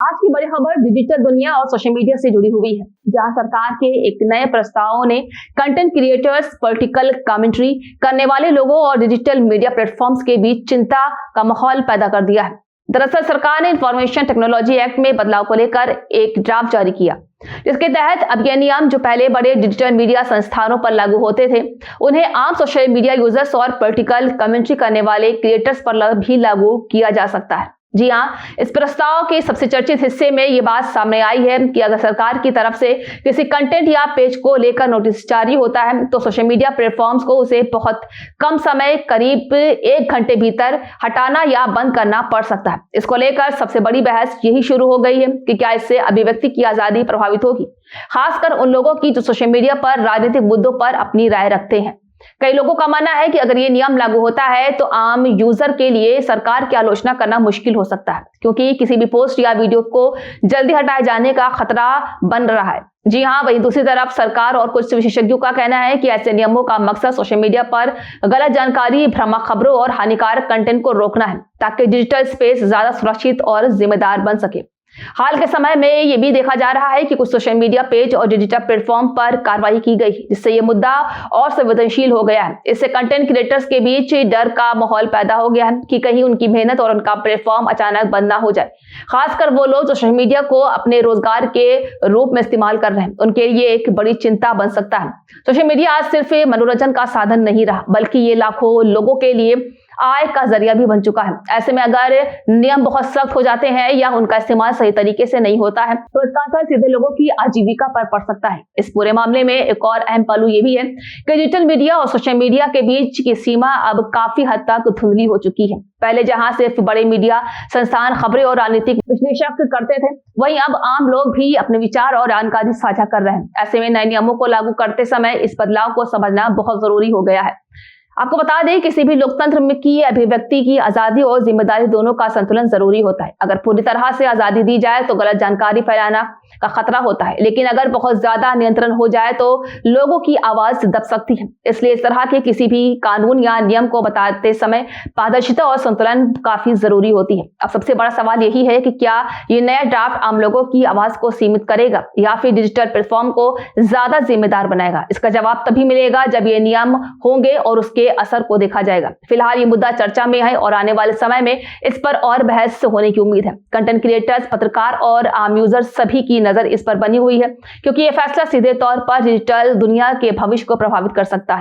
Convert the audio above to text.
आज की बड़ी खबर डिजिटल दुनिया और सोशल मीडिया से जुड़ी हुई है, जहां सरकार के एक नए प्रस्ताव ने कंटेंट क्रिएटर्स, पॉलिटिकल कमेंट्री करने वाले लोगों और डिजिटल मीडिया प्लेटफॉर्म्स के बीच चिंता का माहौल पैदा कर दिया है। दरअसल सरकार ने इंफॉर्मेशन टेक्नोलॉजी एक्ट में बदलाव को लेकर एक ड्राफ्ट जारी किया, जिसके तहत अब ये नियम जो पहले बड़े डिजिटल मीडिया संस्थानों पर लागू होते थे, उन्हें आम सोशल मीडिया यूजर्स और पॉलिटिकल कमेंट्री करने वाले क्रिएटर्स पर भी लागू किया जा सकता है। जी हाँ, इस प्रस्ताव के सबसे चर्चित हिस्से में ये बात सामने आई है कि अगर सरकार की तरफ से किसी कंटेंट या पेज को लेकर नोटिस जारी होता है तो सोशल मीडिया प्लेटफॉर्म्स को उसे बहुत कम समय, करीब 1 घंटे भीतर हटाना या बंद करना पड़ सकता है। इसको लेकर सबसे बड़ी बहस यही शुरू हो गई है कि क्या इससे अभिव्यक्ति की आजादी प्रभावित होगी, खासकर उन लोगों की जो सोशल मीडिया पर राजनीतिक मुद्दों पर अपनी राय रखते हैं। कई लोगों का मानना है कि अगर ये नियम लागू होता है तो आम यूजर के लिए सरकार की आलोचना करना मुश्किल हो सकता है, क्योंकि किसी भी पोस्ट या वीडियो को जल्दी हटाए जाने का खतरा बन रहा है। जी हाँ, वहीं दूसरी तरफ सरकार और कुछ विशेषज्ञों का कहना है कि ऐसे नियमों का मकसद सोशल मीडिया पर गलत जानकारी, भ्रामक खबरों और हानिकारक कंटेंट को रोकना है, ताकि डिजिटल स्पेस ज्यादा सुरक्षित और जिम्मेदार बन सके। हाल के समय में ये भी देखा जा रहा है कि कुछ सोशल मीडिया पेज और डिजिटल प्लेटफॉर्म पर कार्रवाई की गई, जिससे ये मुद्दा और संवेदनशील हो गया है। इससे कंटेंट क्रिएटर्स के बीच डर का माहौल पैदा हो गया है कि कहीं उनकी मेहनत और उनका प्लेटफॉर्म अचानक बंद ना हो जाए। खासकर वो लोग सोशल मीडिया को अपने रोजगार के रूप में इस्तेमाल कर रहे हैं, उनके लिए एक बड़ी चिंता बन सकता है। सोशल मीडिया आज सिर्फ मनोरंजन का साधन नहीं रहा, बल्कि ये लाखों लोगों के लिए आय का जरिया भी बन चुका है। ऐसे में अगर नियम बहुत सख्त हो जाते हैं या उनका इस्तेमाल सही तरीके से नहीं होता है तो इसका असर सीधे लोगों की आजीविका पर पड़ सकता है। इस पूरे मामले में एक और अहम पहलू ये भी है कि डिजिटल मीडिया और सोशल मीडिया के बीच की सीमा अब काफी हद तक धुंधली हो चुकी है। पहले जहां सिर्फ बड़े मीडिया संस्थान खबरें और राजनीतिक विश्लेषक करते थे, वहीं अब आम लोग भी अपने विचार और जानकारी साझा कर रहे हैं। ऐसे में नए नियमों को लागू करते समय इस बदलाव को समझना बहुत जरूरी हो गया है। आपको बता दें, किसी भी लोकतंत्र में की अभिव्यक्ति की आजादी और जिम्मेदारी दोनों का संतुलन जरूरी होता है। अगर पूरी तरह से आजादी दी जाए तो गलत जानकारी फैलाना का खतरा होता है, लेकिन अगर बहुत ज्यादा नियंत्रण हो जाए तो लोगों की आवाज दब सकती है। इसलिए इस तरह के किसी भी कानून या नियम को बताते समय पारदर्शिता और संतुलन काफी जरूरी होती है। अब सबसे बड़ा सवाल यही है कि क्या ये नया ड्राफ्ट आम लोगों की आवाज को सीमित करेगा या फिर डिजिटल प्लेटफॉर्म को ज्यादा जिम्मेदार बनाएगा। इसका जवाब तभी मिलेगा जब ये नियम होंगे और उसके असर को देखा जाएगा। फिलहाल ये मुद्दा चर्चा में है और आने वाले समय में इस पर और बहस होने की उम्मीद है। कंटेंट क्रिएटर्स, पत्रकार और आम यूजर सभी की नजर इस पर बनी हुई है, क्योंकि ये फैसला सीधे तौर पर डिजिटल दुनिया के भविष्य को प्रभावित कर सकता है।